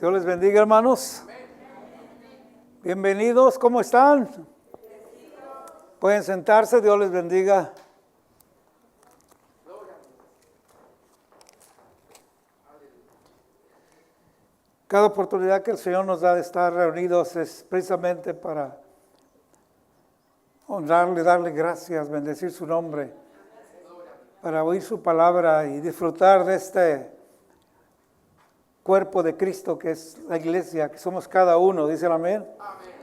Dios les bendiga, hermanos. Bienvenidos, ¿cómo están? Pueden sentarse, Dios les bendiga. Cada oportunidad que el Señor nos da de estar reunidos es precisamente para honrarle, darle gracias, bendecir su nombre, para oír su palabra y disfrutar de este cuerpo de Cristo que es la iglesia, que somos cada uno, dice el amén. Amén.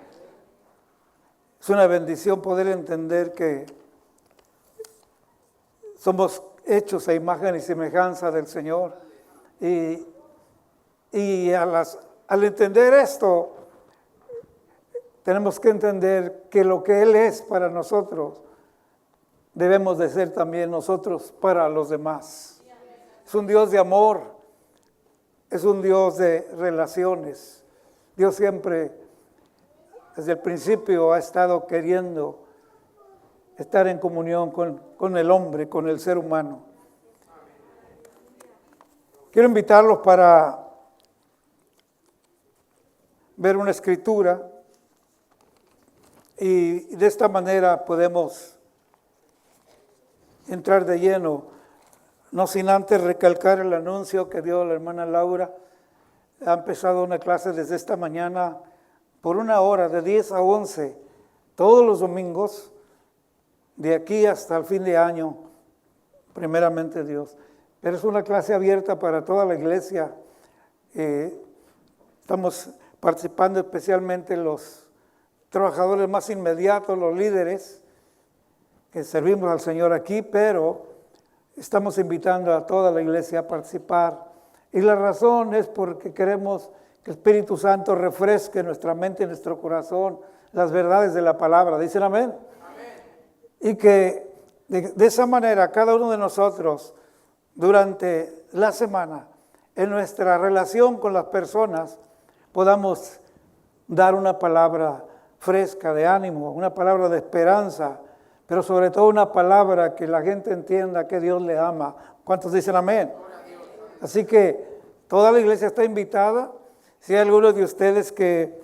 Es una bendición poder entender que somos hechos a imagen y semejanza del Señor. Y al entender esto, tenemos que entender que lo que Él es para nosotros, debemos de ser también nosotros para los demás. Es un Dios de amor. Es un Dios de relaciones. Dios siempre, desde el principio, ha estado queriendo estar en comunión con el hombre, con el ser humano. Quiero invitarlos para ver una escritura y de esta manera podemos entrar de lleno. No sin antes recalcar el anuncio que dio la hermana Laura. Ha empezado una clase desde esta mañana por 1 hora, de 10 a 11, todos los domingos, de aquí hasta el fin de año, primeramente Dios. Pero es una clase abierta para toda la iglesia. Estamos participando especialmente los trabajadores más inmediatos, los líderes, que servimos al Señor aquí, pero estamos invitando a toda la iglesia a participar. Y la razón es porque queremos que el Espíritu Santo refresque nuestra mente y nuestro corazón las verdades de la palabra. ¿Dicen amén? Amén. Y que de esa manera cada uno de nosotros durante la semana, en nuestra relación con las personas, podamos dar una palabra fresca de ánimo, una palabra de esperanza, pero sobre todo una palabra que la gente entienda que Dios le ama. ¿Cuántos dicen amén? Así que toda la iglesia está invitada. Si hay alguno de ustedes que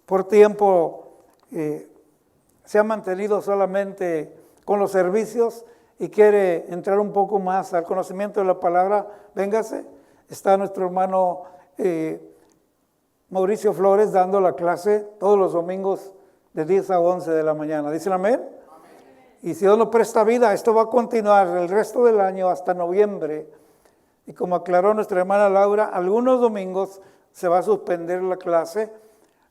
por tiempo se ha mantenido solamente con los servicios y quiere entrar un poco más al conocimiento de la palabra, véngase. Está nuestro hermano Mauricio Flores dando la clase todos los domingos de 10 a 11 de la mañana. ¿Dicen amén? Y si Dios nos presta vida, esto va a continuar el resto del año hasta noviembre. Y como aclaró nuestra hermana Laura, algunos domingos se va a suspender la clase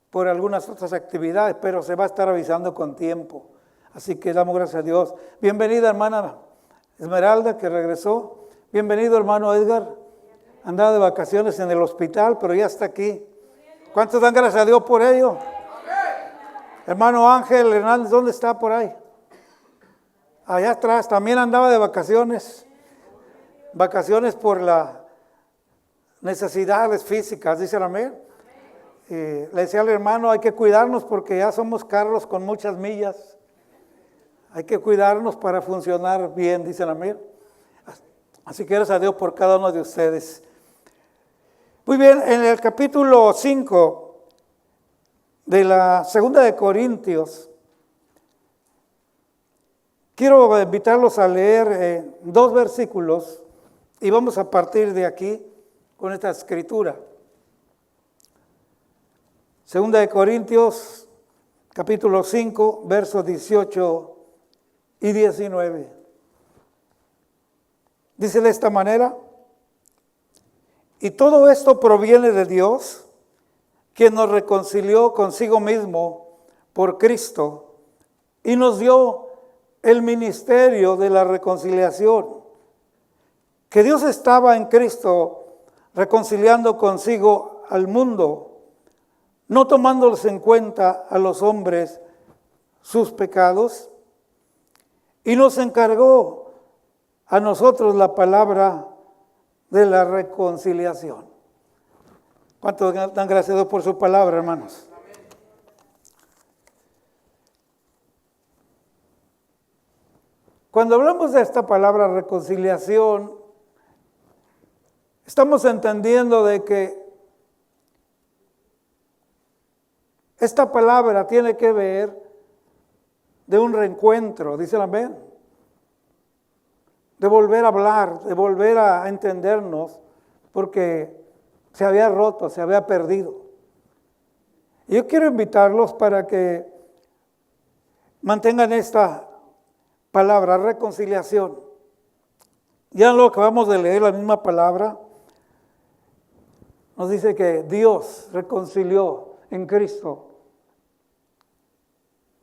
por algunas otras actividades, pero se va a estar avisando con tiempo. Así que damos gracias a Dios. Bienvenida hermana Esmeralda, que regresó. Bienvenido hermano Edgar. Andaba de vacaciones en el hospital, pero ya está aquí. ¿Cuántos dan gracias a Dios por ello? Hermano Ángel Hernández, ¿dónde está por ahí? Allá atrás, también andaba de vacaciones. Vacaciones por las necesidades físicas, dice el amén. Le decía al hermano, hay que cuidarnos porque ya somos carros con muchas millas. Hay que cuidarnos para funcionar bien, dice el amén. Así que gracias a Dios por cada uno de ustedes. Muy bien, en el capítulo 5 de la segunda de Corintios, quiero invitarlos a leer 2 versículos y vamos a partir de aquí con esta escritura. Segunda de Corintios, capítulo 5, versos 18 y 19. Dice de esta manera: y todo esto proviene de Dios, quien nos reconcilió consigo mismo por Cristo y nos dio el ministerio de la reconciliación. Que Dios estaba en Cristo reconciliando consigo al mundo, no tomándoles en cuenta a los hombres sus pecados, y nos encargó a nosotros la palabra de la reconciliación. ¿Cuántos dan gracias a Dios por su palabra, hermanos? Cuando hablamos de esta palabra reconciliación, estamos entendiendo de que esta palabra tiene que ver de un reencuentro, dice el amén. De volver a hablar, de volver a entendernos, porque se había roto, se había perdido. Y yo quiero invitarlos para que mantengan esta palabra, reconciliación. Ya lo acabamos de leer, la misma palabra. Nos dice que Dios reconcilió en Cristo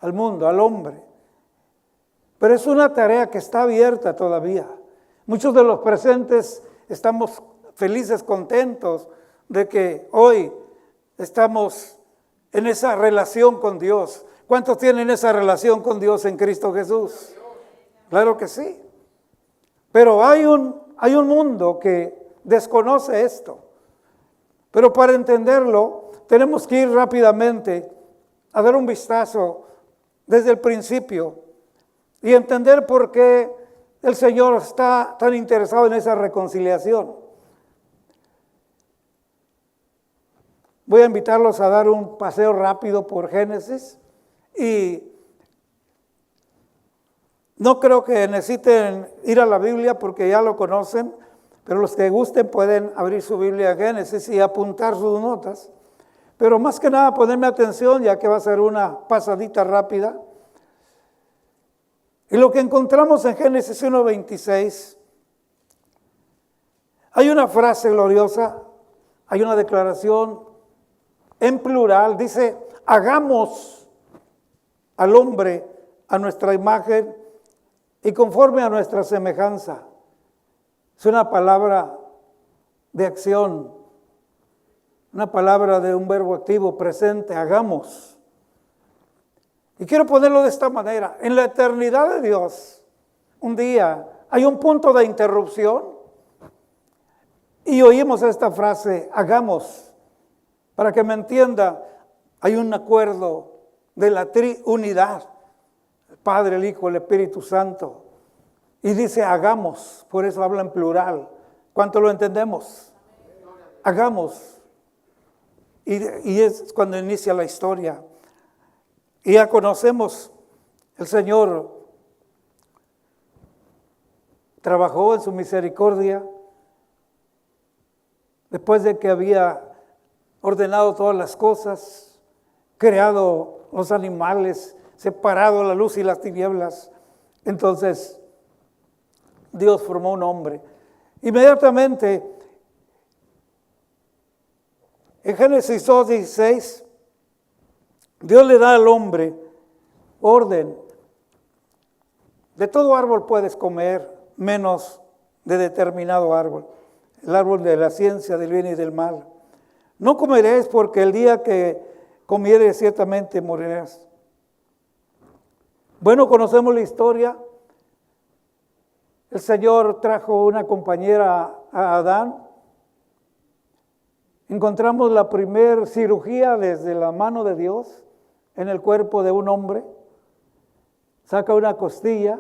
al mundo, al hombre. Pero es una tarea que está abierta todavía. Muchos de los presentes estamos felices, contentos de que hoy estamos en esa relación con Dios. ¿Cuántos tienen esa relación con Dios en Cristo Jesús? Claro que sí. Pero hay un mundo que desconoce esto. Pero para entenderlo, tenemos que ir rápidamente a dar un vistazo desde el principio y entender por qué el Señor está tan interesado en esa reconciliación. Voy a invitarlos a dar un paseo rápido por Génesis y no creo que necesiten ir a la Biblia porque ya lo conocen, pero los que gusten pueden abrir su Biblia a Génesis y apuntar sus notas. Pero más que nada ponerme atención, ya que va a ser una pasadita rápida. Y lo que encontramos en Génesis 1:26, hay una frase gloriosa, hay una declaración en plural, dice, hagamos al hombre a nuestra imagen y conforme a nuestra semejanza. Es una palabra de acción, una palabra de un verbo activo presente, hagamos. Y quiero ponerlo de esta manera, en la eternidad de Dios, un día hay un punto de interrupción y oímos esta frase, hagamos. Para que me entienda, hay un acuerdo de la triunidad, el Padre, el Hijo, el Espíritu Santo. Y dice hagamos, por eso habla en plural. ¿Cuánto lo entendemos? Hagamos. Y es cuando inicia la historia. Y ya conocemos, el Señor trabajó en su misericordia después de que había ordenado todas las cosas, creado los animales, separado la luz y las tinieblas. Entonces, Dios formó un hombre. Inmediatamente, en Génesis 2:16, Dios le da al hombre orden. De todo árbol puedes comer, menos de determinado árbol. El árbol de la ciencia del bien y del mal. No comeréis porque el día que comieres ciertamente morirás. Bueno, conocemos la historia. El Señor trajo una compañera a Adán. Encontramos la primer cirugía desde la mano de Dios en el cuerpo de un hombre. Saca una costilla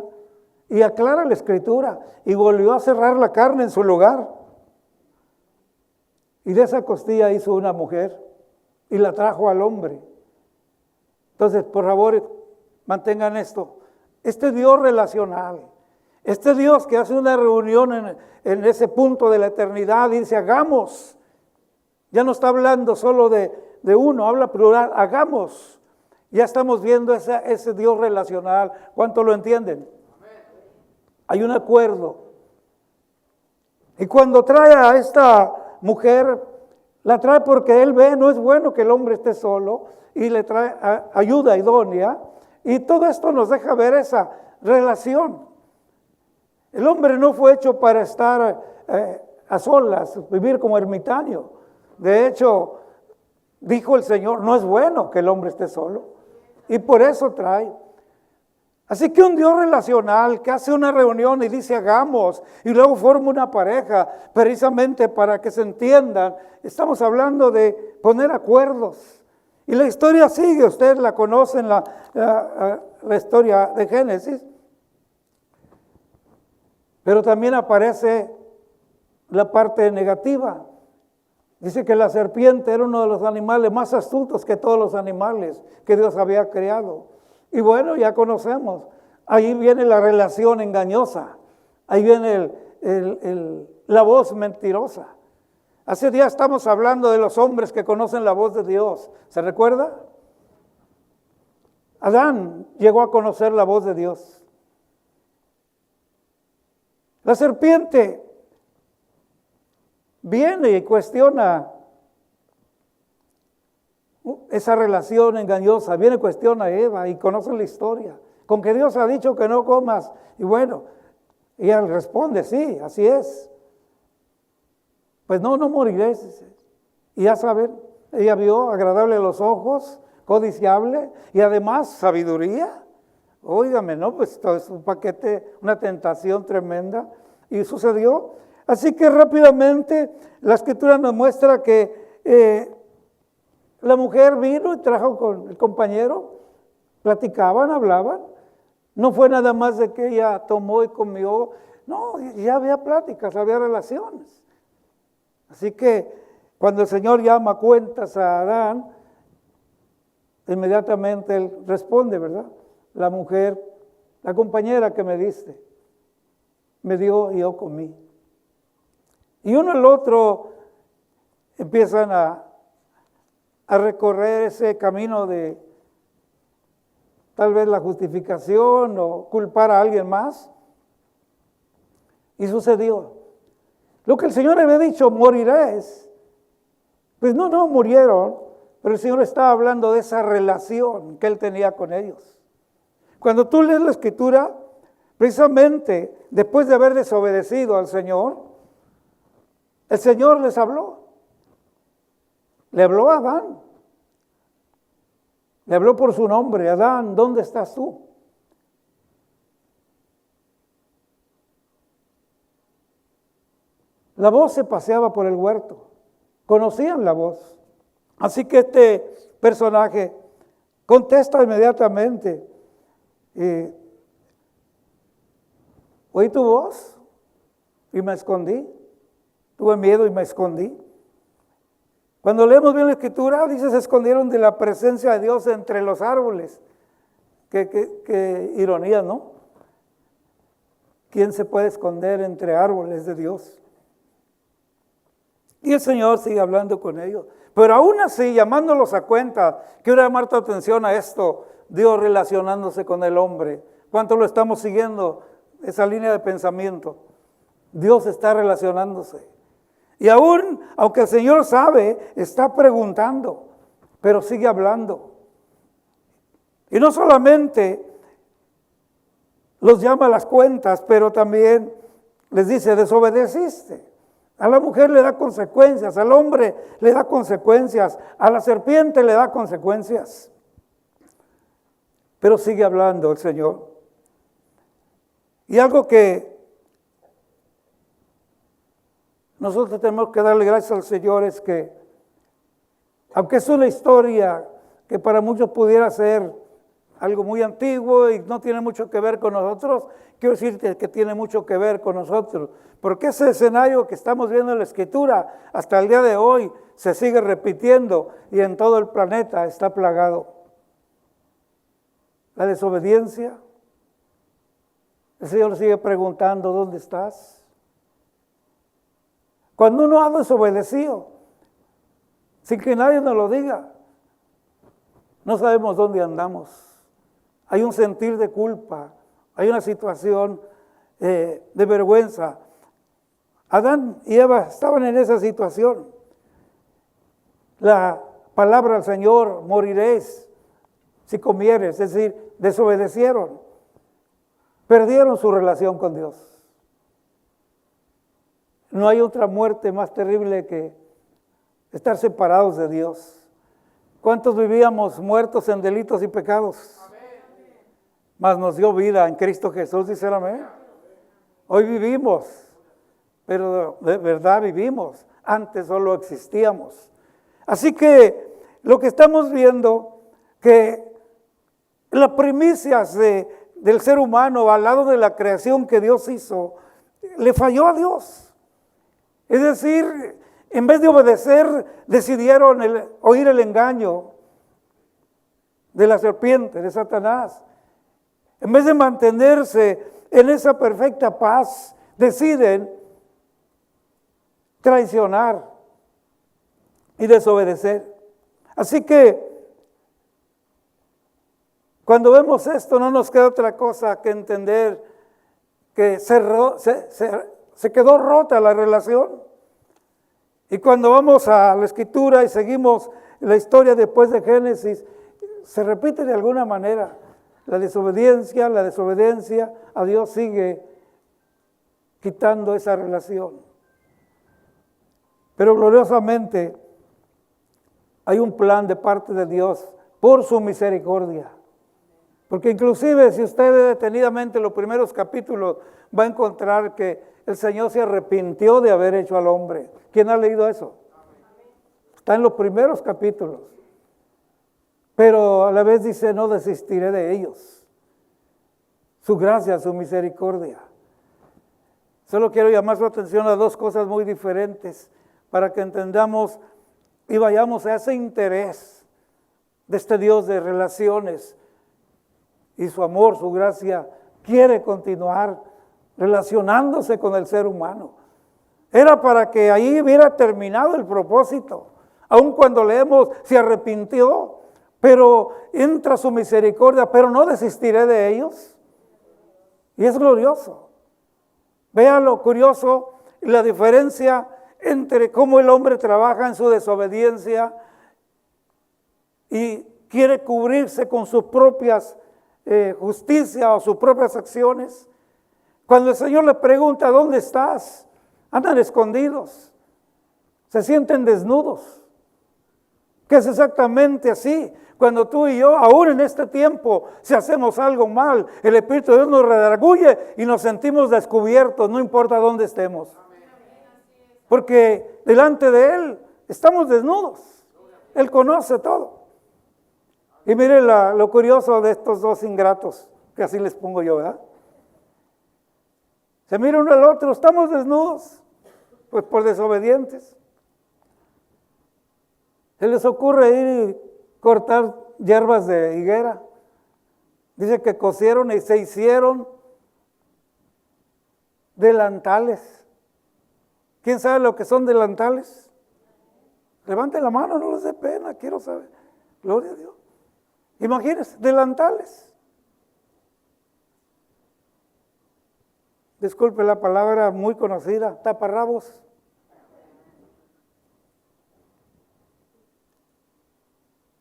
y aclara la escritura y volvió a cerrar la carne en su lugar. Y de esa costilla hizo una mujer y la trajo al hombre. Entonces, por favor, mantengan esto. Este Dios relacional, este Dios que hace una reunión en ese punto de la eternidad, dice, hagamos. Ya no está hablando solo de uno, habla plural, hagamos. Ya estamos viendo ese Dios relacional. ¿Cuánto lo entienden? Hay un acuerdo. Y cuando trae a esta mujer, la trae porque él ve, no es bueno que el hombre esté solo, y le trae ayuda idónea, y todo esto nos deja ver esa relación. El hombre no fue hecho para estar a solas, vivir como ermitaño. De hecho, dijo el Señor, no es bueno que el hombre esté solo, y por eso trae. Así que un Dios relacional que hace una reunión y dice hagamos, y luego forma una pareja, precisamente para que se entiendan. Estamos hablando de poner acuerdos. Y la historia sigue, ustedes la conocen, la historia de Génesis. Pero también aparece la parte negativa. Dice que la serpiente era uno de los animales más astutos que todos los animales que Dios había creado. Y bueno, ya conocemos, ahí viene la relación engañosa, ahí viene la voz mentirosa. Hace días estamos hablando de los hombres que conocen la voz de Dios. ¿Se recuerda? Adán llegó a conocer la voz de Dios. La serpiente viene y cuestiona esa relación engañosa, viene y cuestiona a Eva y conoce la historia, con que Dios ha dicho que no comas, y bueno, ella responde, sí, así es. Pues no moriréis. Y ya saben, ella vio agradable a los ojos, codiciable, y además sabiduría. Óigame, ¿no? Pues todo es un paquete, una tentación tremenda, y sucedió. Así que rápidamente la Escritura nos muestra que la mujer vino y trajo con el compañero, platicaban, hablaban. No fue nada más de que ella tomó y comió, no, ya había pláticas, había relaciones. Así que cuando el Señor llama cuentas a Adán, inmediatamente él responde, ¿verdad? La mujer, la compañera que me diste, me dio y yo comí. Y uno y el otro empiezan a recorrer ese camino de tal vez la justificación o culpar a alguien más. Y sucedió. Lo que el Señor había dicho, moriréis. Pues no murieron, pero el Señor estaba hablando de esa relación que Él tenía con ellos. Cuando tú lees la Escritura, precisamente después de haber desobedecido al Señor, el Señor les habló. Le habló a Adán. Le habló por su nombre. Adán, ¿dónde estás tú? La voz se paseaba por el huerto. Conocían la voz. Así que este personaje contesta inmediatamente. Oí tu voz y me escondí. Tuve miedo y me escondí. Cuando leemos bien la Escritura, dice, se escondieron de la presencia de Dios entre los árboles. Qué ironía, ¿no? ¿Quién se puede esconder entre árboles de Dios? Y el Señor sigue hablando con ellos. Pero aún así, llamándolos a cuenta, quiero llamar tu atención a esto, Dios relacionándose con el hombre. ¿Cuánto lo estamos siguiendo? Esa línea de pensamiento. Dios está relacionándose. Y aún, aunque el Señor sabe, está preguntando, pero sigue hablando. Y no solamente los llama a las cuentas, pero también les dice, desobedeciste. A la mujer le da consecuencias, al hombre le da consecuencias, a la serpiente le da consecuencias. Pero sigue hablando el Señor. Y algo que nosotros tenemos que darle gracias al Señor es que, aunque es una historia que para muchos pudiera ser algo muy antiguo y no tiene mucho que ver con nosotros, quiero decirte que tiene mucho que ver con nosotros, porque ese escenario que estamos viendo en la Escritura hasta el día de hoy se sigue repitiendo y en todo el planeta está plagado. La desobediencia. El Señor sigue preguntando, ¿dónde estás? Cuando uno ha desobedecido, sin que nadie nos lo diga, no sabemos dónde andamos. Hay un sentir de culpa, hay una situación de vergüenza. Adán y Eva estaban en esa situación. La palabra del Señor, moriréis si comieres, es decir, desobedecieron, perdieron su relación con Dios. No hay otra muerte más terrible que estar separados de Dios. ¿Cuántos vivíamos muertos en delitos y pecados? Mas nos dio vida en Cristo Jesús, dice el amén. Hoy vivimos, pero de verdad vivimos. Antes solo existíamos. Así que lo que estamos viendo, que las primicias del ser humano al lado de la creación que Dios hizo, le falló a Dios. Es decir, En vez de obedecer, decidieron oír el engaño de la serpiente, de Satanás. En vez de mantenerse en esa perfecta paz, deciden traicionar y desobedecer. Así que cuando vemos esto, no nos queda otra cosa que entender que se quedó rota la relación. Y cuando vamos a la Escritura y seguimos la historia después de Génesis, se repite de alguna manera. La desobediencia a Dios sigue quitando esa relación. Pero gloriosamente hay un plan de parte de Dios por su misericordia. Porque inclusive si usted ve detenidamente los primeros capítulos, va a encontrar que el Señor se arrepintió de haber hecho al hombre. ¿Quién ha leído eso? Está en los primeros capítulos. Pero a la vez dice, no desistiré de ellos. Su gracia, su misericordia. Solo quiero llamar su atención a dos cosas muy diferentes para que entendamos y vayamos a ese interés de este Dios de relaciones. Y su amor, su gracia, quiere continuar relacionándose con el ser humano. Era para que ahí hubiera terminado el propósito. Aun cuando leemos, se arrepintió, pero entra su misericordia, pero no desistiré de ellos. Y es glorioso. Vea lo curioso y la diferencia entre cómo el hombre trabaja en su desobediencia y quiere cubrirse con sus propias justicia o sus propias acciones. Cuando el Señor le pregunta, ¿dónde estás? Andan escondidos, se sienten desnudos. Que es exactamente así. Cuando tú y yo, aún en este tiempo, si hacemos algo mal, el Espíritu de Dios nos redarguye y nos sentimos descubiertos, no importa dónde estemos. Porque delante de Él estamos desnudos. Él conoce todo. Y mire lo curioso de estos dos ingratos, que así les pongo yo, ¿verdad? Se mira uno al otro, estamos desnudos, pues por desobedientes. Se les ocurre ir y cortar hierbas de higuera. Dice que cosieron y se hicieron delantales. ¿Quién sabe lo que son delantales? Levante la mano, no les dé pena, quiero saber. Gloria a Dios. Imagínense, delantales. Disculpe la palabra muy conocida, taparrabos.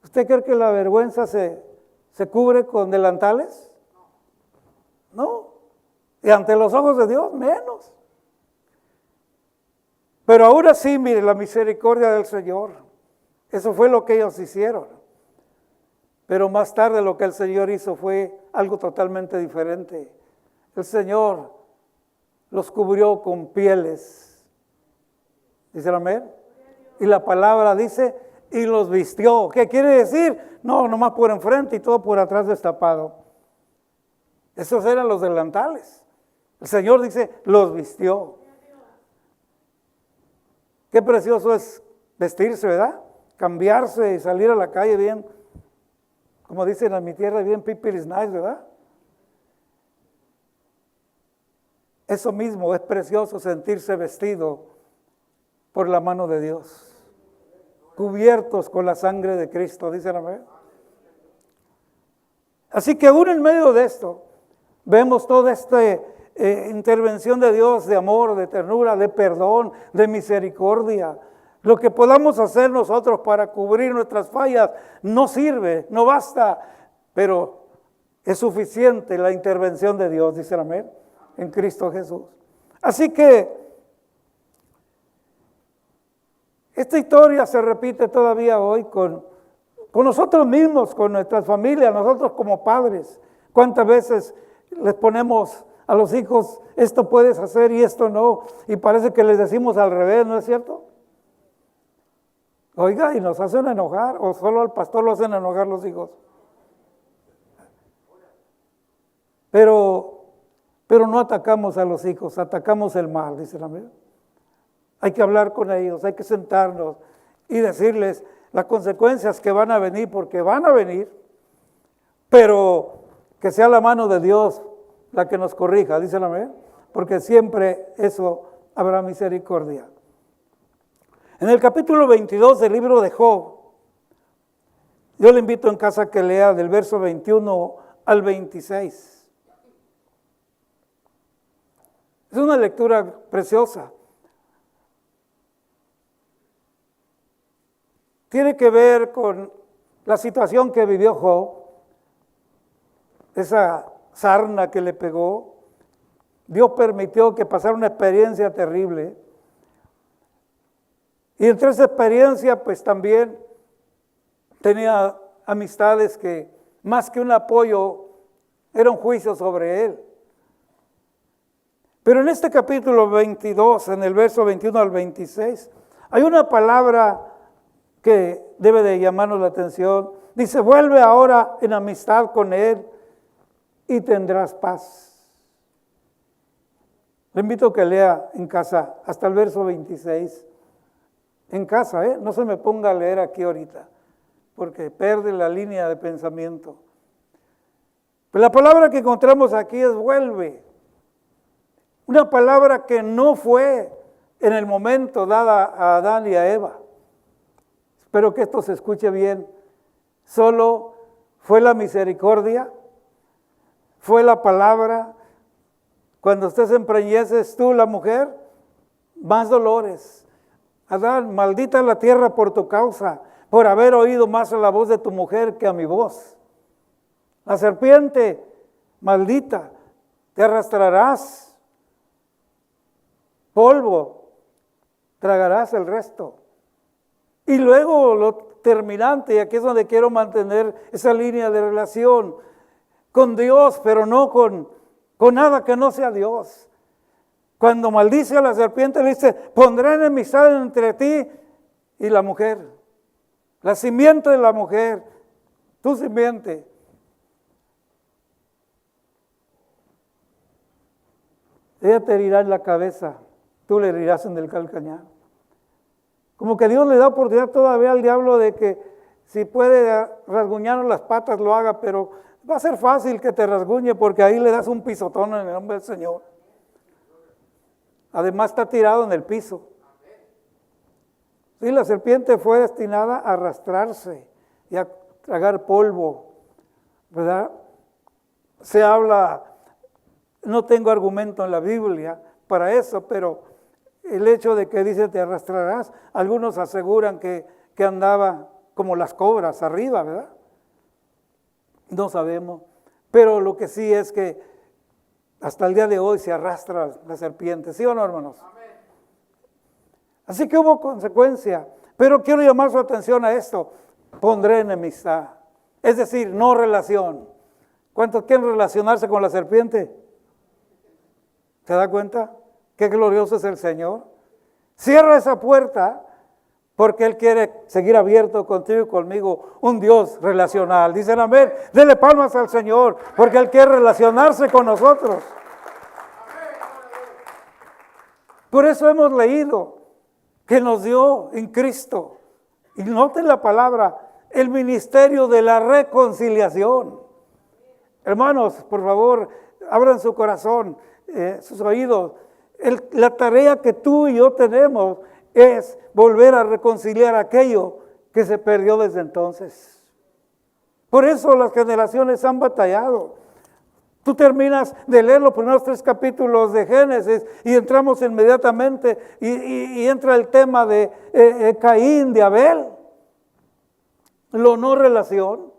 ¿Usted cree que la vergüenza se cubre con delantales? No. Y ante los ojos de Dios, menos. Pero ahora sí, mire, la misericordia del Señor. Eso fue lo que ellos hicieron. Pero más tarde lo que el Señor hizo fue algo totalmente diferente. El Señor los cubrió con pieles. ¿Dice amén? Y la palabra dice, y los vistió. ¿Qué quiere decir? No, nomás por enfrente y todo por atrás destapado. Esos eran los delantales. El Señor dice, los vistió. Qué precioso es vestirse, ¿verdad? Cambiarse y salir a la calle bien, como dicen en mi tierra, bien people is nice, ¿verdad? Eso mismo es precioso, sentirse vestido por la mano de Dios, cubiertos con la sangre de Cristo, dicen amén. Así que aún en medio de esto, vemos toda esta intervención de Dios, de amor, de ternura, de perdón, de misericordia. Lo que podamos hacer nosotros para cubrir nuestras fallas no sirve, no basta, pero es suficiente la intervención de Dios, dice amén, en Cristo Jesús. Así que esta historia se repite todavía hoy con nosotros mismos, con nuestras familias, nosotros como padres. ¿Cuántas veces les ponemos a los hijos, esto puedes hacer y esto no? Y parece que les decimos al revés, ¿no es cierto? Oiga, y nos hacen enojar, o solo al pastor lo hacen enojar los hijos. Pero no atacamos a los hijos, atacamos el mal, dice la Biblia. Hay que hablar con ellos, hay que sentarnos y decirles las consecuencias que van a venir, porque van a venir, pero que sea la mano de Dios la que nos corrija, dicen amén, porque siempre eso habrá misericordia. En el capítulo 22 del libro de Job, yo le invito en casa que lea del verso 21 al 26. Es una lectura preciosa. Tiene que ver con la situación que vivió Job, esa sarna que le pegó. Dios permitió que pasara una experiencia terrible. Y entre esa experiencia, pues también tenía amistades que, más que un apoyo, era un juicio sobre él. Pero en este capítulo 22, en el verso 21 al 26, hay una palabra que debe de llamarnos la atención. Dice, vuelve ahora en amistad con él y tendrás paz. Le invito a que lea en casa hasta el verso 26. En casa, no se me ponga a leer aquí ahorita, porque pierde la línea de pensamiento. Pero la palabra que encontramos aquí es vuelve. Una palabra que no fue en el momento dada a Adán y a Eva. Espero que esto se escuche bien. Solo fue la misericordia, fue la palabra. Cuando usted se empreñeces tú, la mujer, más dolores. Adán, maldita la tierra por tu causa, por haber oído más a la voz de tu mujer que a mi voz. La serpiente, maldita, te arrastrarás, polvo, tragarás el resto. Y luego lo terminante, y aquí es donde quiero mantener esa línea de relación con Dios, pero no con nada que no sea Dios. Cuando maldice a la serpiente, le dice, pondré enemistad entre ti y la mujer. La simiente de la mujer, tu simiente. Ella te herirá en la cabeza, tú le herirás en el calcañar. Como que Dios le da oportunidad todavía al diablo de que si puede rasguñarnos las patas lo haga, pero va a ser fácil que te rasguñe porque ahí le das un pisotón en el nombre del Señor. Además está tirado en el piso. Sí, la serpiente fue destinada a arrastrarse y a tragar polvo, ¿verdad? Se habla, no tengo argumento en la Biblia para eso, pero el hecho de que dice te arrastrarás, algunos aseguran que andaba como las cobras arriba, ¿verdad? No sabemos, pero lo que sí es que hasta el día de hoy se arrastra la serpiente, ¿sí o no, hermanos? Amén. Así que hubo consecuencia, pero quiero llamar su atención a esto, pondré enemistad, es decir, no relación. ¿Cuántos quieren relacionarse con la serpiente? ¿Se da cuenta? Qué glorioso es el Señor. Cierra esa puerta porque Él quiere seguir abierto contigo y conmigo, un Dios relacional. Dicen amén. Dele palmas al Señor porque Él quiere relacionarse con nosotros. Por eso hemos leído que nos dio en Cristo. Y noten la palabra, el ministerio de la reconciliación. Hermanos, por favor, abran su corazón, sus oídos. La tarea que tú y yo tenemos es volver a reconciliar aquello que se perdió desde entonces. Por eso las generaciones han batallado. Tú terminas de leer los primeros 3 capítulos de Génesis y entramos inmediatamente y entra el tema de Caín, de Abel. Lo no relación.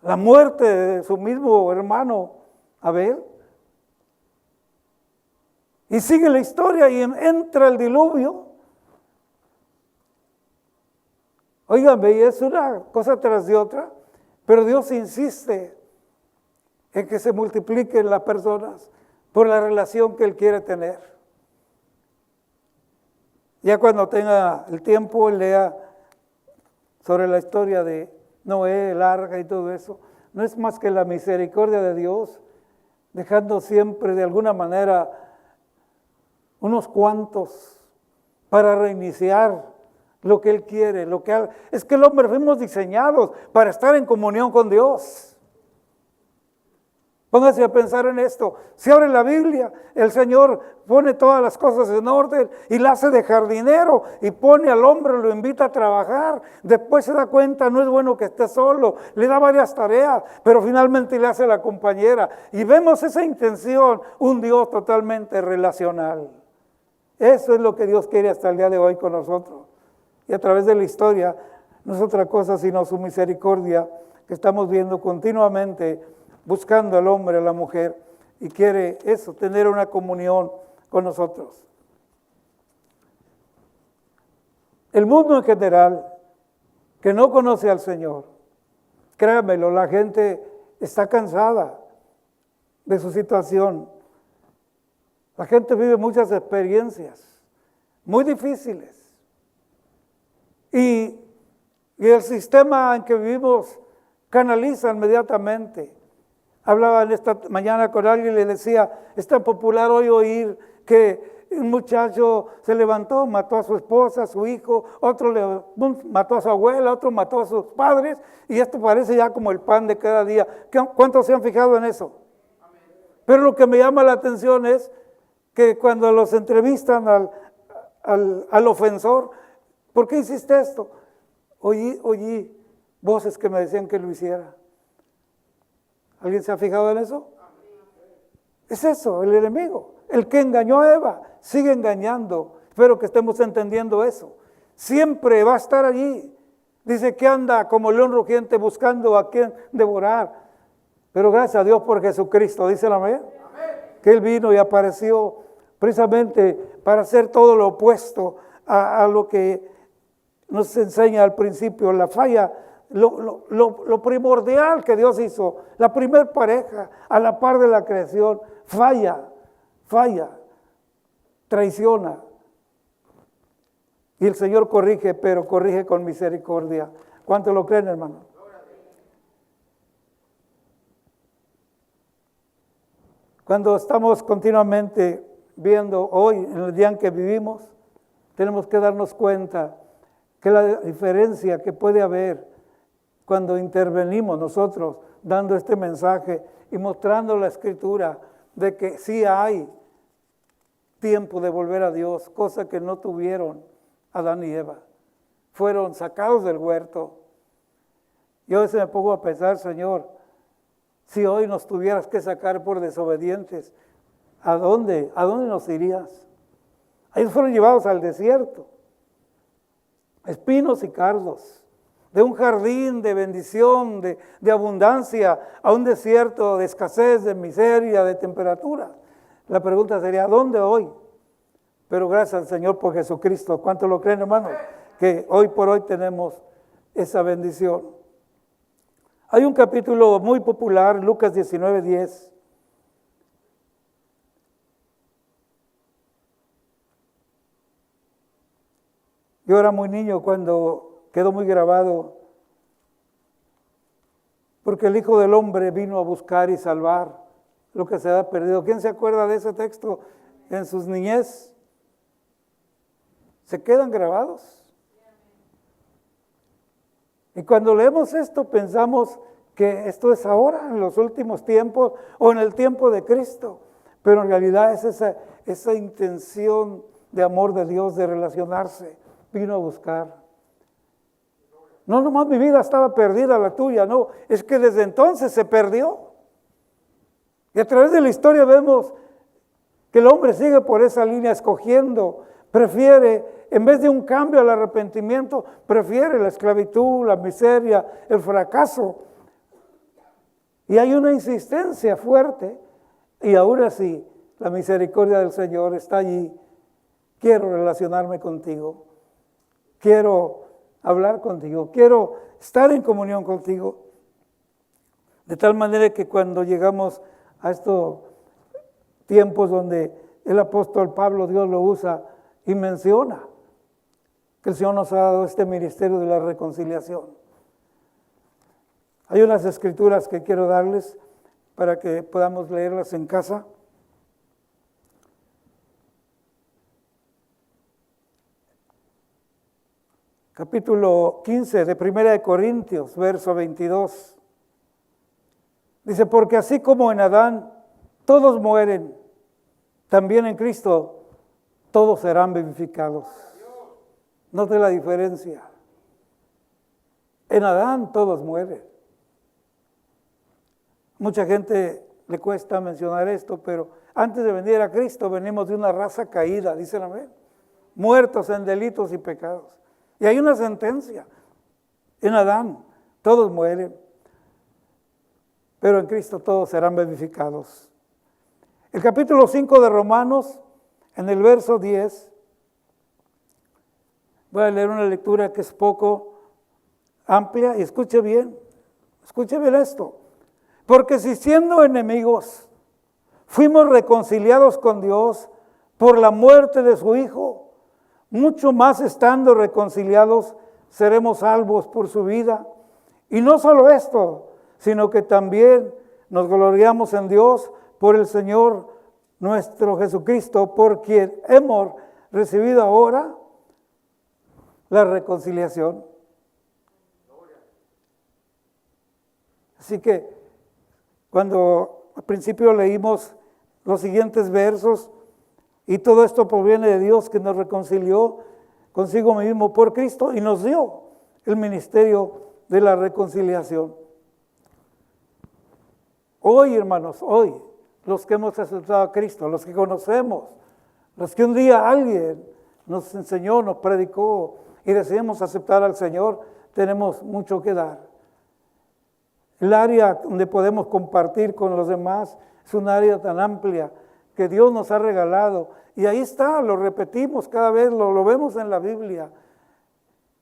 La muerte de su mismo hermano Abel. Y sigue la historia y entra el diluvio. Óigame, y es una cosa tras de otra, pero Dios insiste en que se multipliquen las personas por la relación que Él quiere tener. Ya cuando tenga el tiempo, lea sobre la historia de Noé, el arca y todo eso. No es más que la misericordia de Dios, dejando siempre de alguna manera unos cuantos, para reiniciar lo que Él quiere. Es que el hombre fuimos diseñados para estar en comunión con Dios. Póngase a pensar en esto. Si abre la Biblia, el Señor pone todas las cosas en orden y la hace de jardinero y pone al hombre, lo invita a trabajar. Después se da cuenta, no es bueno que esté solo, le da varias tareas, pero finalmente le hace la compañera. Y vemos esa intención, un Dios totalmente relacional. Eso es lo que Dios quiere hasta el día de hoy con nosotros. Y a través de la historia, no es otra cosa sino su misericordia que estamos viendo continuamente, buscando al hombre, a la mujer, y quiere eso, tener una comunión con nosotros. El mundo en general, que no conoce al Señor, créanmelo, la gente está cansada de su situación. La gente vive muchas experiencias muy difíciles. Y el sistema en que vivimos canaliza inmediatamente. Hablaba en esta mañana con alguien y le decía, es tan popular hoy oír que un muchacho se levantó, mató a su esposa, a su hijo, otro mató a su abuela, otro mató a sus padres, y esto parece ya como el pan de cada día. ¿Cuántos se han fijado en eso? Pero lo que me llama la atención es que cuando los entrevistan al ofensor, ¿por qué hiciste esto? Oí voces que me decían que lo hiciera. ¿Alguien se ha fijado en eso? Es eso, el enemigo. El que engañó a Eva, sigue engañando. Espero que estemos entendiendo eso. Siempre va a estar allí. Dice que anda como león rugiente buscando a quien devorar. Pero gracias a Dios por Jesucristo, dice la amén. Que Él vino y apareció precisamente para hacer todo lo opuesto a lo que nos enseña al principio, la falla. Lo primordial que Dios hizo, la primer pareja a la par de la creación, falla, traiciona. Y el Señor corrige, pero corrige con misericordia. ¿Cuánto lo creen, hermano? Cuando estamos continuamente viendo hoy, en el día en que vivimos, tenemos que darnos cuenta que la diferencia que puede haber cuando intervenimos nosotros dando este mensaje y mostrando la Escritura de que sí hay tiempo de volver a Dios, cosa que no tuvieron Adán y Eva. Fueron sacados del huerto. Yo a veces me pongo a pensar, Señor, si hoy nos tuvieras que sacar por desobedientes, ¿a dónde nos irías? Ellos fueron llevados al desierto, espinos y cardos. De un jardín de bendición, de abundancia, a un desierto de escasez, de miseria, de temperatura. La pregunta sería, ¿dónde hoy? Pero gracias al Señor por Jesucristo. ¿Cuánto lo creen, hermano? Que hoy por hoy tenemos esa bendición. Hay un capítulo muy popular, Lucas 19:10. Yo era muy niño cuando quedó muy grabado, porque el Hijo del Hombre vino a buscar y salvar lo que se había perdido. ¿Quién se acuerda de ese texto en sus niñez? Se quedan grabados. Y cuando leemos esto pensamos que esto es ahora, en los últimos tiempos o en el tiempo de Cristo. Pero en realidad es esa intención de amor de Dios, de relacionarse. Vino a buscar. No nomás mi vida estaba perdida, la tuya, no. Es que desde entonces se perdió. Y a través de la historia vemos que el hombre sigue por esa línea escogiendo. Prefiere, en vez de un cambio al arrepentimiento, prefiere la esclavitud, la miseria, el fracaso. Y hay una insistencia fuerte. Y aún así, la misericordia del Señor está allí. Quiero relacionarme contigo. Quiero hablar contigo, quiero estar en comunión contigo. De tal manera que cuando llegamos a estos tiempos donde el apóstol Pablo, Dios lo usa y menciona que el Señor nos ha dado este ministerio de la reconciliación. Hay unas escrituras que quiero darles para que podamos leerlas en casa. capítulo 15 de Primera de Corintios, verso 22. Dice, porque así como en Adán todos mueren, también en Cristo todos serán vivificados. Note la diferencia. En Adán todos mueren. Mucha gente le cuesta mencionar esto, pero antes de venir a Cristo venimos de una raza caída, dicen amén. Muertos en delitos y pecados. Y hay una sentencia. En Adán todos mueren, pero en Cristo todos serán vivificados. El capítulo 5 de Romanos, en el verso 10, voy a leer una lectura que es poco amplia y escuche bien esto. Porque si siendo enemigos fuimos reconciliados con Dios por la muerte de su Hijo, mucho más estando reconciliados seremos salvos por su vida. Y no solo esto, sino que también nos gloriamos en Dios por el Señor nuestro Jesucristo, por quien hemos recibido ahora la reconciliación. Así que cuando al principio leímos los siguientes versos, y todo esto proviene de Dios que nos reconcilió consigo mismo por Cristo y nos dio el ministerio de la reconciliación. Hoy, hermanos, hoy, los que hemos aceptado a Cristo, los que conocemos, los que un día alguien nos enseñó, nos predicó y decidimos aceptar al Señor, tenemos mucho que dar. El área donde podemos compartir con los demás es un área tan amplia que Dios nos ha regalado. Y ahí está, lo repetimos cada vez, lo vemos en la Biblia.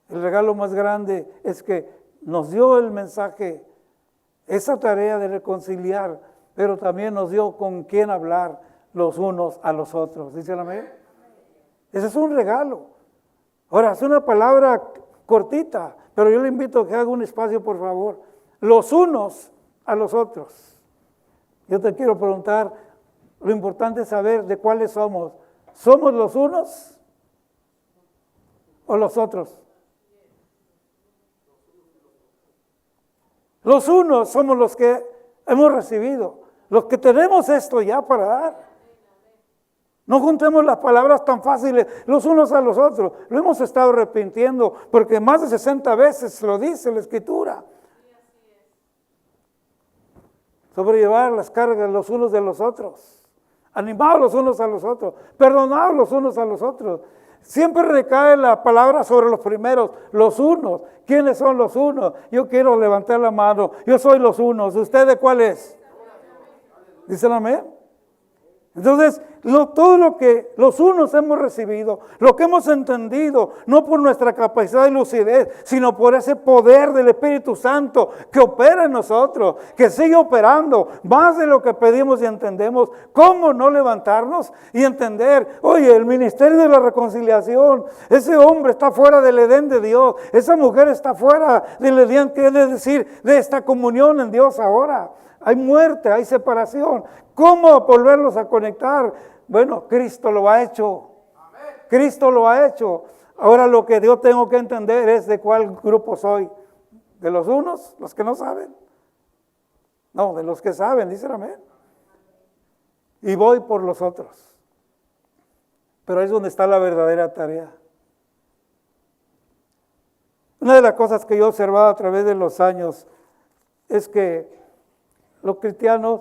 El regalo más grande es que nos dio el mensaje, esa tarea de reconciliar, pero también nos dio con quién hablar los unos a los otros. ¿Dicen amén? Ese es un regalo. Ahora, es una palabra cortita, pero yo le invito a que haga un espacio, por favor. Los unos a los otros. Yo te quiero preguntar, lo importante es saber de cuáles somos. ¿Somos los unos o los otros? Los unos somos los que hemos recibido, los que tenemos esto ya para dar. No juntemos las palabras tan fáciles los unos a los otros. Lo hemos estado repitiendo porque más de 60 veces lo dice la Escritura. Sobrellevar las cargas los unos de los otros. Animados los unos a los otros. Perdonados los unos a los otros. Siempre recae la palabra sobre los primeros, los unos. ¿Quiénes son los unos? Yo quiero levantar la mano. Yo soy los unos. ¿Usted de cuál es? ¿Dicen amén? Entonces, todo lo que los unos hemos recibido, lo que hemos entendido, no por nuestra capacidad de lucidez, sino por ese poder del Espíritu Santo que opera en nosotros, que sigue operando más de lo que pedimos y entendemos. ¿Cómo no levantarnos y entender? Oye, el ministerio de la reconciliación, ese hombre está fuera del Edén de Dios, esa mujer está fuera del Edén, quiere decir, de esta comunión en Dios ahora. Hay muerte, hay separación. ¿Cómo volverlos a conectar? Bueno, Cristo lo ha hecho. Cristo lo ha hecho. Ahora lo que yo tengo que entender es de cuál grupo soy. ¿De los unos, los que no saben? No, de los que saben, dicen amén. Y voy por los otros. Pero ahí es donde está la verdadera tarea. Una de las cosas que yo he observado a través de los años es que los cristianos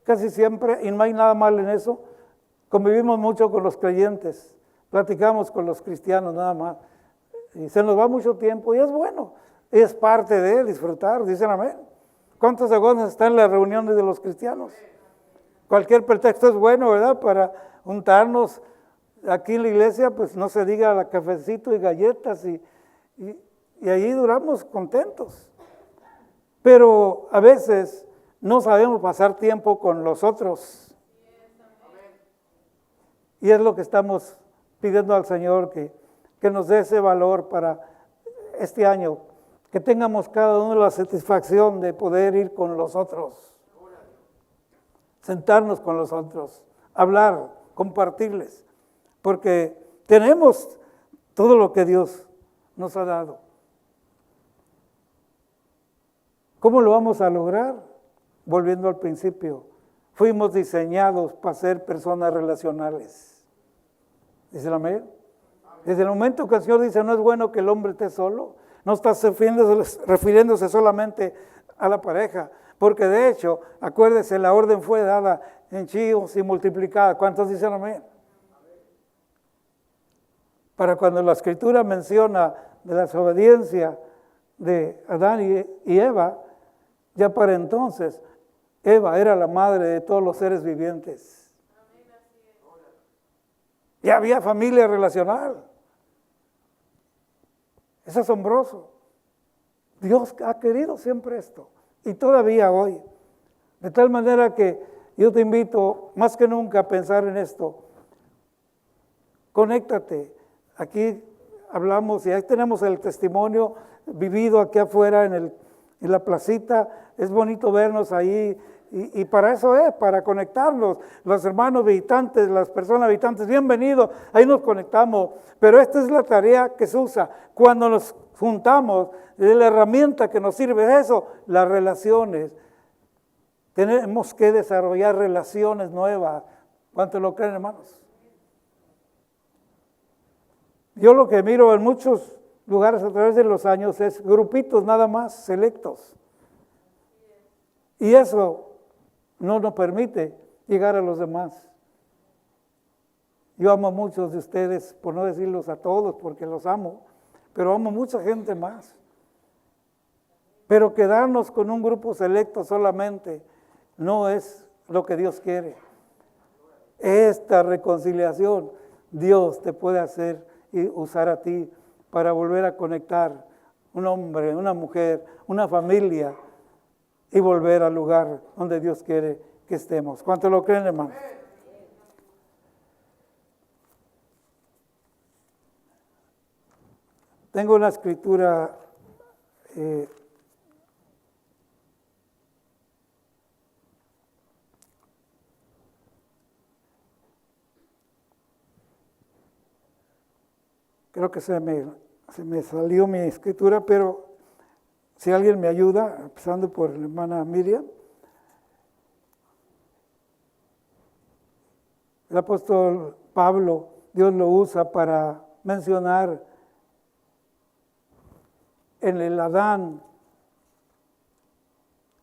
casi siempre, y no hay nada mal en eso, convivimos mucho con los creyentes, platicamos con los cristianos nada más, y se nos va mucho tiempo, y es bueno, es parte de disfrutar, dicen amén. ¿Cuántos segundos están en las reuniones de los cristianos? Cualquier pretexto es bueno, ¿verdad? Para juntarnos aquí en la iglesia, pues no se diga la cafecito y galletas, y ahí duramos contentos. Pero a veces no sabemos pasar tiempo con los otros. Y es lo que estamos pidiendo al Señor, que nos dé ese valor para este año, que tengamos cada uno la satisfacción de poder ir con los otros, sentarnos con los otros, hablar, compartirles, porque tenemos todo lo que Dios nos ha dado. ¿Cómo lo vamos a lograr? Volviendo al principio, fuimos diseñados para ser personas relacionales. ¿Dice el amén? Desde el momento que el Señor dice, no es bueno que el hombre esté solo, no está refiriéndose solamente a la pareja, porque de hecho, acuérdese, la orden fue dada en hijos y multiplicada. ¿Cuántos dicen amén? Para cuando la Escritura menciona de la desobediencia de Adán y Eva, ya para entonces Eva era la madre de todos los seres vivientes. Ya había familia relacional. Es asombroso. Dios ha querido siempre esto y todavía hoy. De tal manera que yo te invito más que nunca a pensar en esto. Conéctate. Aquí hablamos y ahí tenemos el testimonio vivido aquí afuera en la placita. Es bonito vernos ahí y para eso es, para conectarnos. Los hermanos visitantes, las personas visitantes, bienvenidos, ahí nos conectamos. Pero esta es la tarea que se usa. Cuando nos juntamos, es la herramienta que nos sirve eso, las relaciones. Tenemos que desarrollar relaciones nuevas. ¿Cuántos lo creen, hermanos? Yo lo que miro en muchos lugares a través de los años es grupitos nada más, selectos. Y eso no nos permite llegar a los demás. Yo amo a muchos de ustedes, por no decirlos a todos, porque los amo, pero amo a mucha gente más. Pero quedarnos con un grupo selecto solamente no es lo que Dios quiere. Esta reconciliación Dios te puede hacer y usar a ti para volver a conectar un hombre, una mujer, una familia y volver al lugar donde Dios quiere que estemos. ¿Cuántos lo creen, hermanos? Tengo una escritura creo que se me salió mi escritura, pero si alguien me ayuda, empezando por la hermana Miriam. El apóstol Pablo, Dios lo usa para mencionar en el Adán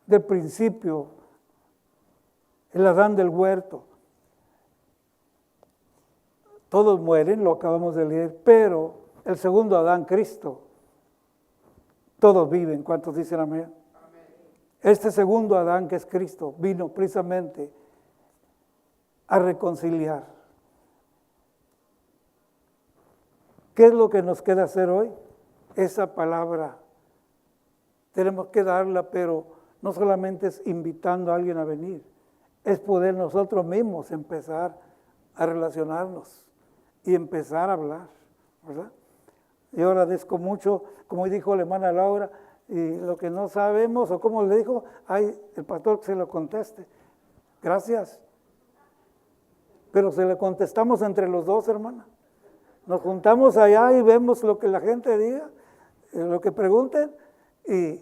del principio, el Adán del huerto. Todos mueren, lo acabamos de leer, pero el segundo Adán, Cristo, todos viven. ¿Cuántos dicen amén? Este segundo Adán, que es Cristo, vino precisamente a reconciliar. ¿Qué es lo que nos queda hacer hoy? Esa palabra tenemos que darla, pero no solamente es invitando a alguien a venir, es poder nosotros mismos empezar a relacionarnos y empezar a hablar, ¿verdad? Yo agradezco mucho, como dijo la hermana Laura, y lo que no sabemos, o como le dijo, hay el pastor que se lo conteste. Gracias. Pero se le contestamos entre los dos, hermana. Nos juntamos allá y vemos lo que la gente diga, lo que pregunten, y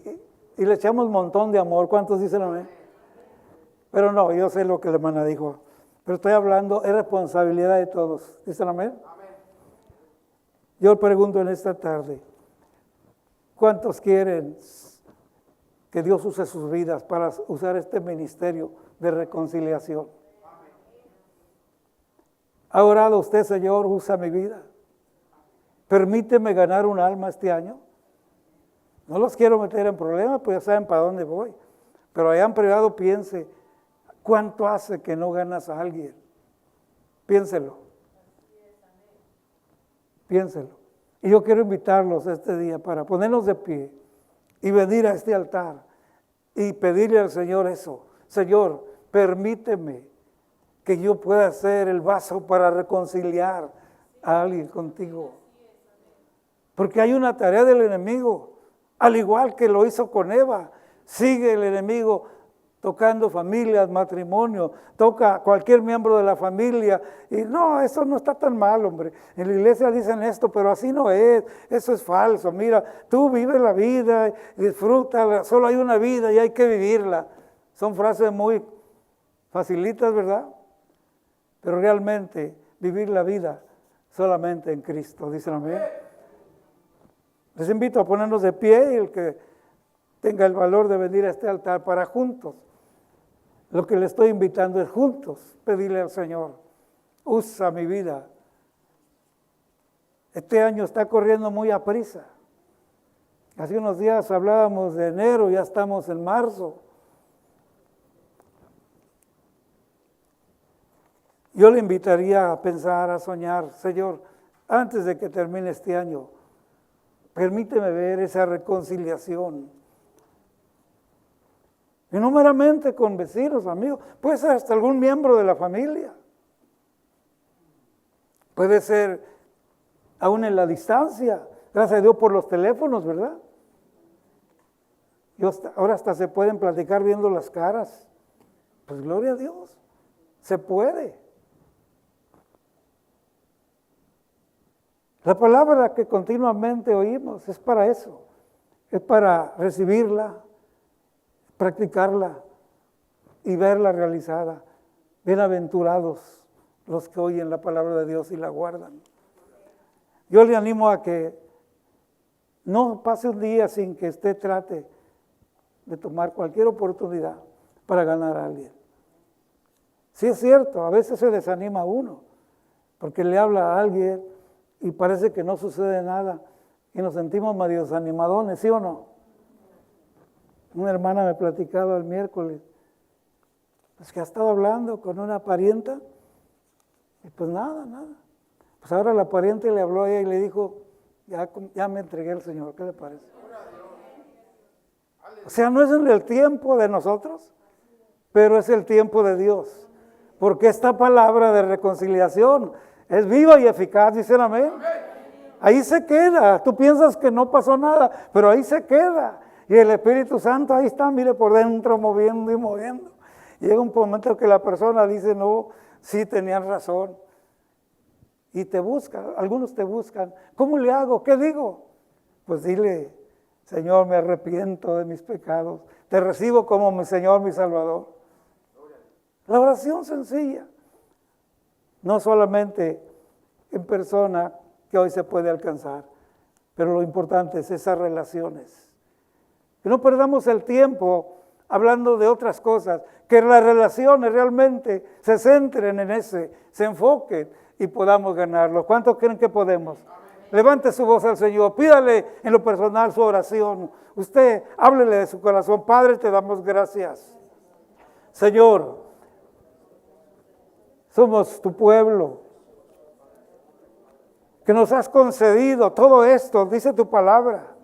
le echamos un montón de amor. ¿Cuántos dicen amén? Pero no, yo sé lo que la hermana dijo. Pero estoy hablando, es responsabilidad de todos. ¿Dicen amén? Yo pregunto en esta tarde, ¿cuántos quieren que Dios use sus vidas para usar este ministerio de reconciliación? ¿Ha orado usted, Señor, usa mi vida? Permíteme ganar un alma este año. No los quiero meter en problemas, pues ya saben para dónde voy. Pero allá en privado piense, ¿cuánto hace que no ganas a alguien? Piénselo. Piénselo. Y yo quiero invitarlos este día para ponernos de pie y venir a este altar y pedirle al Señor eso. Señor, permíteme que yo pueda ser el vaso para reconciliar a alguien contigo. Porque hay una tarea del enemigo, al igual que lo hizo con Eva. Sigue el enemigo tocando familias, matrimonio, toca a cualquier miembro de la familia. Y no, eso no está tan mal, hombre. En la iglesia dicen esto, pero así no es. Eso es falso. Mira, tú vive la vida, disfrútala. Solo hay una vida y hay que vivirla. Son frases muy facilitas, ¿verdad? Pero realmente vivir la vida solamente en Cristo. Dicen amén. Les invito a ponernos de pie y el que tenga el valor de venir a este altar para juntos. Lo que le estoy invitando es juntos pedirle al Señor, usa mi vida. Este año está corriendo muy a prisa. Hace unos días hablábamos de enero, ya estamos en marzo. Yo le invitaría a pensar, a soñar, Señor, antes de que termine este año, permíteme ver esa reconciliación. Y no meramente con vecinos, amigos, puede ser hasta algún miembro de la familia. Puede ser aún en la distancia, gracias a Dios por los teléfonos, ¿verdad? Y ahora hasta se pueden platicar viendo las caras. Pues gloria a Dios, se puede. La palabra que continuamente oímos es para eso, es para recibirla, practicarla y verla realizada. Bienaventurados los que oyen la palabra de Dios y la guardan. Yo le animo a que no pase un día sin que usted trate de tomar cualquier oportunidad para ganar a alguien. Sí es cierto, a veces se desanima uno, porque le habla a alguien y parece que no sucede nada y nos sentimos medio desanimadones, ¿sí o no? Una hermana me platicaba el miércoles, pues que ha estado hablando con una parienta y pues nada. Pues ahora la pariente le habló a ella y le dijo, ya me entregué al Señor, ¿qué le parece? O sea, no es en el tiempo de nosotros, pero es el tiempo de Dios. Porque esta palabra de reconciliación es viva y eficaz, dicen amén. Ahí se queda, tú piensas que no pasó nada, pero ahí se queda. Y el Espíritu Santo ahí está, mire, por dentro moviendo y moviendo. Llega un momento que la persona dice, no, sí tenían razón. Y te buscan, algunos te buscan. ¿Cómo le hago? ¿Qué digo? Pues dile, Señor, me arrepiento de mis pecados. Te recibo como mi Señor, mi Salvador. La oración sencilla. No solamente en persona que hoy se puede alcanzar, pero lo importante es esas relaciones. Que no perdamos el tiempo hablando de otras cosas, que las relaciones realmente se centren en ese, se enfoquen y podamos ganarlo. ¿Cuántos creen que podemos? Levante su voz al Señor, pídale en lo personal su oración. Usted háblele de su corazón. Padre, te damos gracias. Señor, somos tu pueblo, que nos has concedido todo esto, dice tu palabra,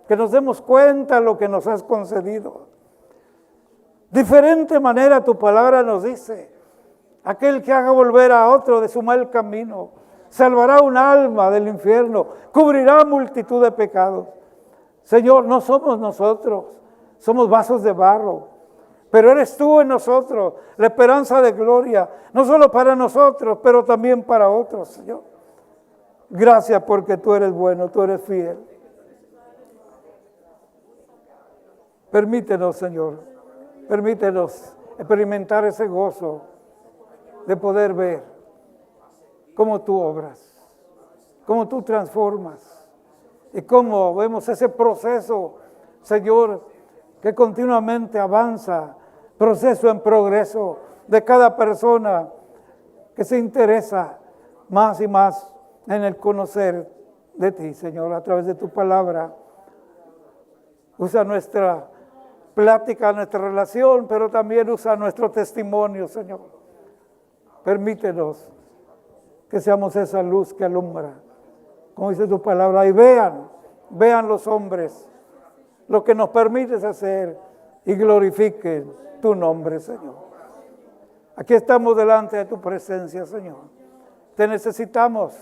que nos demos cuenta de lo que nos has concedido. Diferente manera tu palabra nos dice, aquel que haga volver a otro de su mal camino, salvará un alma del infierno, cubrirá multitud de pecados. Señor, no somos nosotros, somos vasos de barro, pero eres tú en nosotros, la esperanza de gloria, no solo para nosotros, pero también para otros, Señor. Gracias porque tú eres bueno, tú eres fiel. Permítenos, Señor, permítenos experimentar ese gozo de poder ver cómo tú obras, cómo tú transformas y cómo vemos ese proceso, Señor, que continuamente avanza, proceso en progreso de cada persona que se interesa más y más en el conocer de ti, Señor, a través de tu palabra. Usa nuestra plática, nuestra relación, pero también usa nuestro testimonio, Señor. Permítenos que seamos esa luz que alumbra, como dice tu palabra, y vean los hombres lo que nos permites hacer y glorifiquen tu nombre, Señor. Aquí estamos delante de tu presencia, Señor. Te necesitamos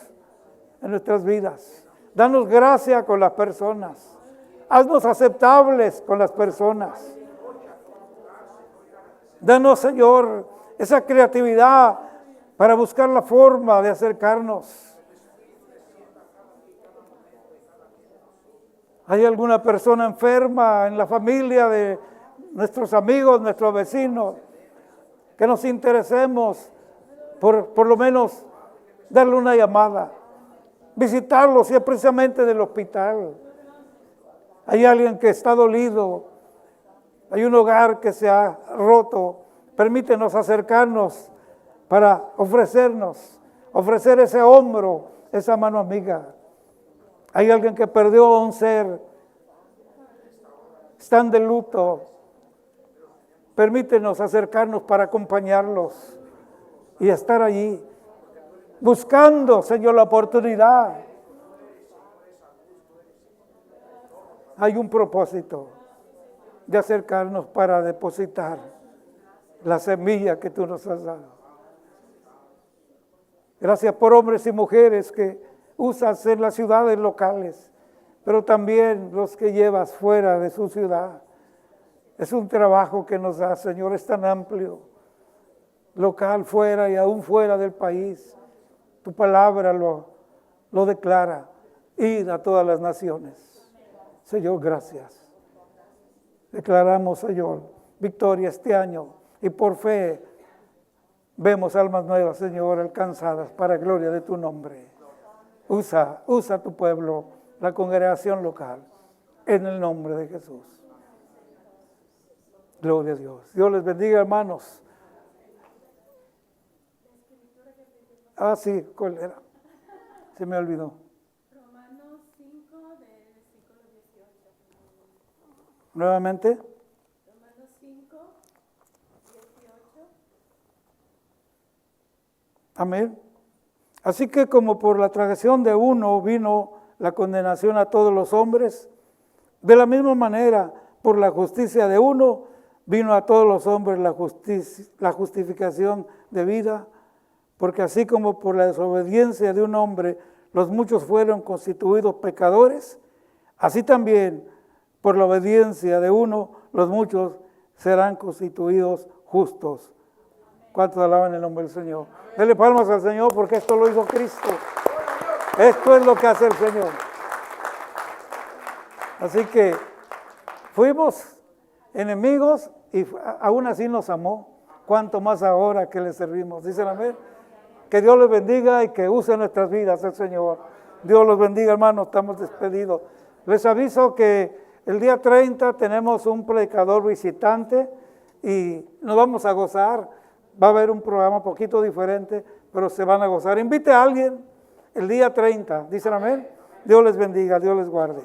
en nuestras vidas. Danos gracia con las personas. Haznos aceptables con las personas. Danos, Señor, esa creatividad para buscar la forma de acercarnos. ¿Hay alguna persona enferma en la familia de nuestros amigos, nuestros vecinos? Que nos interesemos por lo menos darle una llamada, visitarlo si es precisamente del hospital. Hay alguien que está dolido, hay un hogar que se ha roto. Permítenos acercarnos para ofrecer ese hombro, esa mano amiga. Hay alguien que perdió a un ser, están de luto. Permítenos acercarnos para acompañarlos y estar allí, buscando, Señor, la oportunidad. Hay un propósito de acercarnos para depositar la semilla que tú nos has dado. Gracias por hombres y mujeres que usas en las ciudades locales, pero también los que llevas fuera de su ciudad. Es un trabajo que nos da, Señor, es tan amplio, local, fuera y aún fuera del país. Tu palabra lo declara. Id a todas las naciones. Señor, gracias. Declaramos, Señor, victoria este año y por fe vemos almas nuevas, Señor, alcanzadas para gloria de tu nombre. Usa tu pueblo, la congregación local, en el nombre de Jesús. Gloria a Dios. Dios les bendiga, hermanos. Sí, ¿cuál era? Se me olvidó. Romanos 5, del versículo 18. Nuevamente. Romanos 5, 18. Amén. Así que como por la transgresión de uno vino la condenación a todos los hombres, de la misma manera, por la justicia de uno, vino a todos los hombres la justificación de vida, porque así como por la desobediencia de un hombre los muchos fueron constituidos pecadores, así también por la obediencia de uno los muchos serán constituidos justos. ¿Cuántos alaban el nombre del Señor? Dele palmas al Señor porque esto lo hizo Cristo. Esto es lo que hace el Señor. Así que fuimos enemigos y aún así nos amó. Cuánto más ahora que le servimos. Dicen amén. Que Dios les bendiga y que use nuestras vidas el Señor. Dios los bendiga, hermanos. Estamos despedidos. Les aviso que el día 30 tenemos un predicador visitante y nos vamos a gozar. Va a haber un programa un poquito diferente, pero se van a gozar. Invite a alguien el día 30. Dicen amén. Dios les bendiga, Dios les guarde.